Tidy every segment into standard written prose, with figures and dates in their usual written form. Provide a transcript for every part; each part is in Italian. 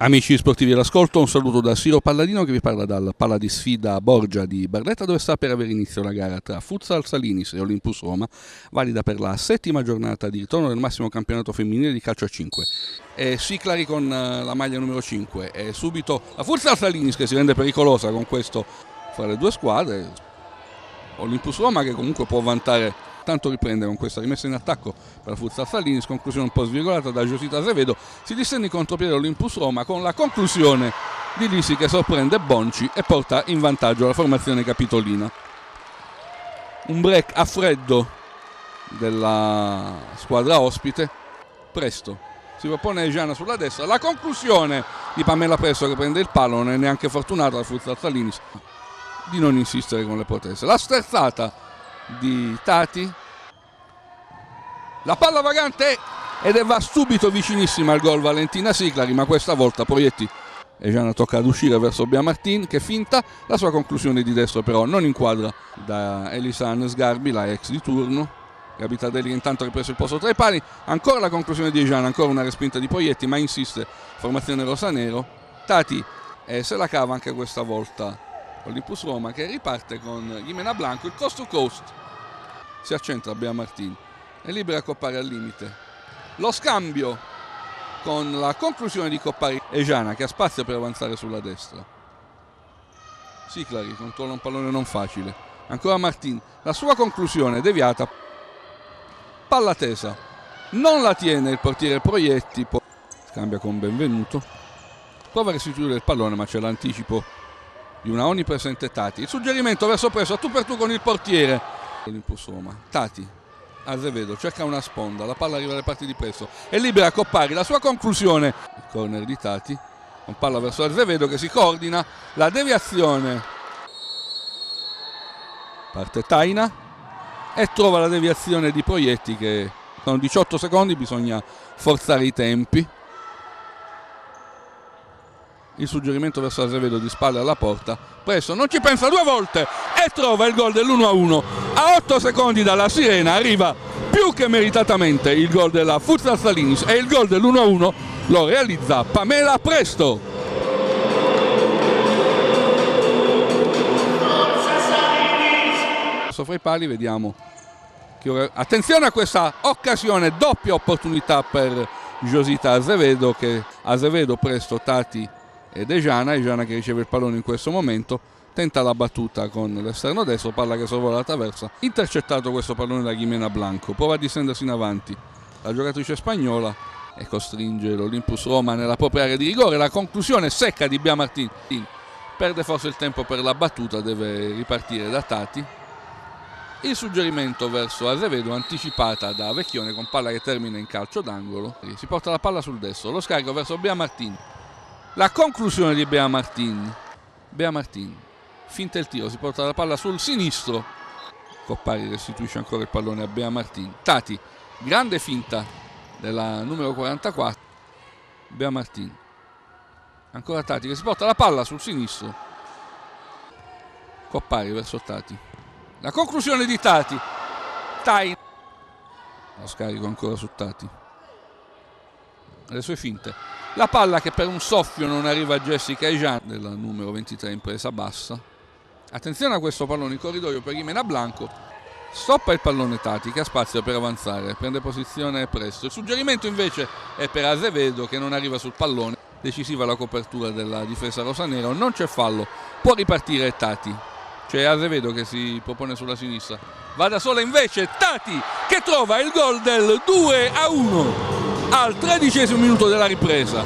Amici sportivi all'ascolto, un saluto da Siro Palladino che vi parla dal Pala di Sfida Borgia di Barletta, dove sta per avere inizio la gara tra Futsal Salinis e Olympus Roma, valida per la settima giornata di ritorno del massimo campionato femminile di calcio a 5. Siclari con la maglia numero 5 e subito la Futsal Salinis che si rende pericolosa con questo fra le due squadre. Olympus Roma che comunque può vantare, tanto riprende con questa rimessa in attacco per la Futsal Salinis, conclusione un po' svirgolata da Josita Azevedo, si distende in contropiede Olympus Roma con la conclusione di Lisi che sorprende Bonci e porta in vantaggio la formazione capitolina. Un break a freddo della squadra ospite, Presto si propone Ejana sulla destra, la conclusione di Pamela Presto che prende il palo, non è neanche fortunata la Futsal Salinis di non insistere con le proteste. La sterzata di Tati, la palla vagante ed va subito vicinissima al gol Valentina Siclari, ma questa volta Proietti e Gianna tocca ad uscire verso Bea Martin che finta, la sua conclusione di destro però non inquadra da Elisan Sgarbi, la ex di turno. Gabi Tardelli intanto ha ripreso il posto tra i pali, ancora la conclusione di Gianna, ancora una respinta di Proietti, ma insiste formazione rosanero. Tati se la cava anche questa volta Olympus Roma che riparte con Jimena Blanco, il coast to coast si accentra Bea Martin, è libera Coppari al limite, lo scambio con la conclusione di Coppari e Giana che ha spazio per avanzare sulla destra. Siclari controlla un pallone non facile, ancora Martin, la sua conclusione deviata, palla tesa, non la tiene il portiere Proietti, poi scambia con Benvenuto, prova a restituire il pallone ma c'è l'anticipo di una onnipresente Tati, il suggerimento verso Presto a tu per tu con il portiere Olympus Roma. Tati, Azevedo cerca una sponda, la palla arriva alle parti di Presto, è libera Coppari, la sua conclusione, il corner di Tati con palla verso Azevedo che si coordina, la deviazione, parte Taina e trova la deviazione di Proietti che sono 18 secondi, bisogna forzare i tempi. Il suggerimento verso Azevedo di spalle alla porta, Presto non ci pensa due volte e trova il gol dell'1-1. A 8 secondi dalla sirena arriva più che meritatamente il gol della Futsal Salinis e il gol dell'1-1 lo realizza Pamela Presto. Sopra i pali vediamo che ora, attenzione a questa occasione, doppia opportunità per Josita Azevedo, che Azevedo, Presto, Tati ed Ejana che riceve il pallone in questo momento, tenta la battuta con l'esterno destro, palla che sorvola la traversa, intercettato questo pallone da Jimena Blanco, prova a distendersi in avanti la giocatrice spagnola e costringe l'Olympus Roma nella propria area di rigore, la conclusione secca di Bea Martin, perde forse il tempo per la battuta, deve ripartire da Tati, il suggerimento verso Azevedo anticipata da Vecchione con palla che termina in calcio d'angolo, si porta la palla sul destro, lo scarico verso Bea Martin, la conclusione di Bea Martin, finta il tiro, si porta la palla sul sinistro, Coppari restituisce ancora il pallone a Bea Martin, Tati, grande finta della numero 44, Bea Martin, ancora Tati che si porta la palla sul sinistro, Coppari verso Tati, la conclusione di Tati, lo scarico ancora su Tati, le sue finte, la palla che per un soffio non arriva a Jessica Ejan della numero 23 in presa bassa, attenzione a questo pallone in corridoio per Jimena Blanco, stoppa il pallone Tati che ha spazio per avanzare, prende posizione Presto, il suggerimento invece è per Azevedo che non arriva sul pallone, decisiva la copertura della difesa rosanera, non c'è fallo, può ripartire Tati, c'è Azevedo che si propone sulla sinistra, va da sola invece Tati che trova il gol del 2-1 al 13° minuto della ripresa.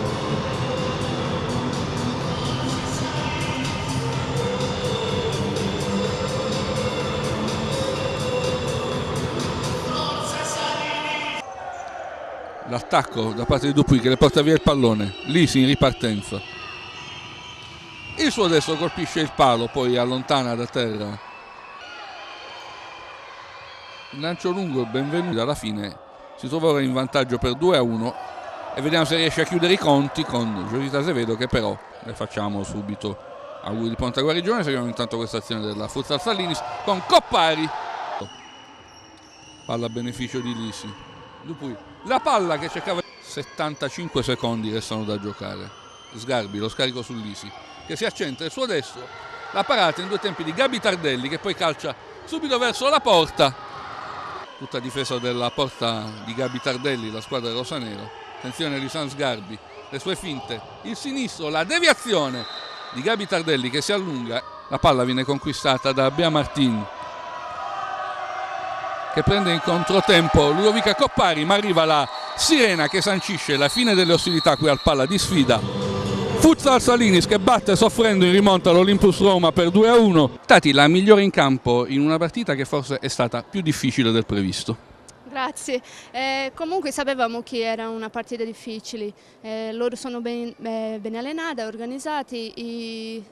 L'attacco da parte di Dupuy che le porta via il pallone, Lisi in ripartenza, il suo destro colpisce il palo, poi allontana da terra il lancio lungo, benvenuto, alla fine si trova ora in vantaggio per 2-1 e vediamo se riesce a chiudere i conti con Josita Azevedo che però le facciamo subito auguri di pronta guarigione. Seguiamo intanto questa azione della Futsal Salinis con Coppari, palla a beneficio di Lisi, Dupuy, la palla che cercava, 75 secondi restano da giocare, Sgarbi, lo scarico sull'Isi, che si accentra il suo destro, la parata in due tempi di Gabi Tardelli che poi calcia subito verso la porta, tutta difesa della porta di Gabi Tardelli, la squadra rosanero. Attenzione Lisan Sgarbi, le sue finte, il sinistro, la deviazione di Gabi Tardelli che si allunga, la palla viene conquistata da Bea Martin che prende in controtempo Ludovica Coppari, ma arriva la sirena che sancisce la fine delle ostilità qui al Palla di Sfida. Futsal Salinis che batte soffrendo in rimonta l'Olympus Roma per 2-1. Tati, la migliore in campo in una partita che forse è stata più difficile del previsto. Grazie, comunque sapevamo che era una partita difficile, loro sono ben allenati, organizzati e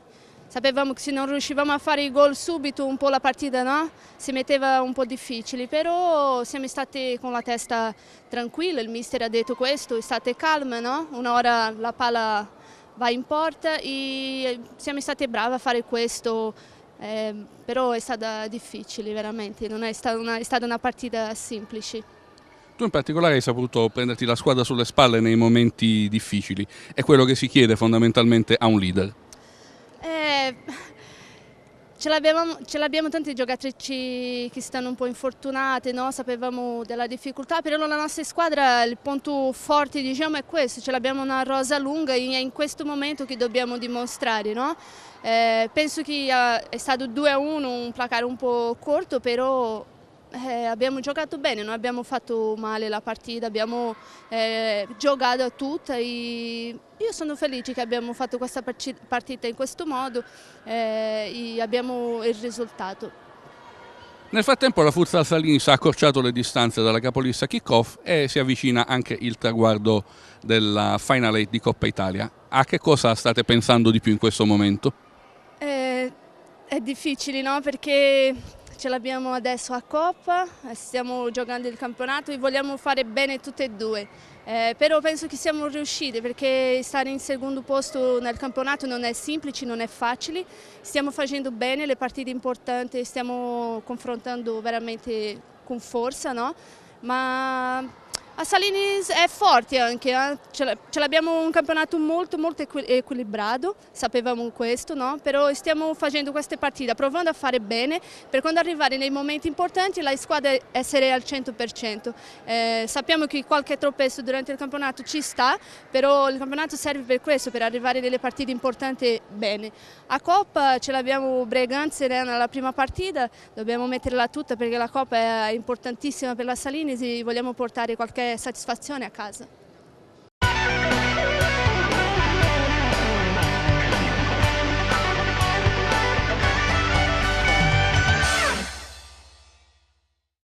sapevamo che se non riuscivamo a fare i gol subito un po' la partita no? Si metteva un po' difficile, però siamo stati con la testa tranquilla, il mister ha detto questo, state calme, no? Un'ora la palla va in porta e siamo stati bravi a fare questo. Però è stata difficile veramente, non è stata una partita semplice. Tu in particolare hai saputo prenderti la squadra sulle spalle nei momenti difficili, è quello che si chiede fondamentalmente a un leader. Ce l'abbiamo tante giocatrici che stanno un po' infortunate, no? Sapevamo della difficoltà, però la nostra squadra, il punto forte diciamo, è questo, ce l'abbiamo una rosa lunga e è in questo momento che dobbiamo dimostrare. No? Penso che è stato 2-1, un placare un po' corto, però abbiamo giocato bene, non abbiamo fatto male la partita, abbiamo giocato a tutta e io sono felice che abbiamo fatto questa partita in questo modo e abbiamo il risultato. Nel frattempo la Futsal Salinis ha accorciato le distanze dalla capolista kick-off e si avvicina anche il traguardo della Final 8 di Coppa Italia. A che cosa state pensando di più in questo momento? È difficile, no? Perché ce l'abbiamo adesso a Coppa, stiamo giocando il campionato e vogliamo fare bene tutte e due, però penso che siamo riusciti perché stare in secondo posto nel campionato non è semplice, non è facile, stiamo facendo bene le partite importanti, stiamo confrontando veramente con forza, no? Ma a Salinis è forte anche, ce l'abbiamo un campionato molto equilibrato, sapevamo questo, no? Però stiamo facendo queste partite, provando a fare bene per quando arrivare nei momenti importanti la squadra essere al 100%. Sappiamo che qualche tropezo durante il campionato ci sta, però il campionato serve per questo, per arrivare nelle partite importanti bene. A Coppa ce l'abbiamo Breganze nella prima partita, dobbiamo metterla tutta perché la Coppa è importantissima per la Salinis e vogliamo portare qualche soddisfazione a casa.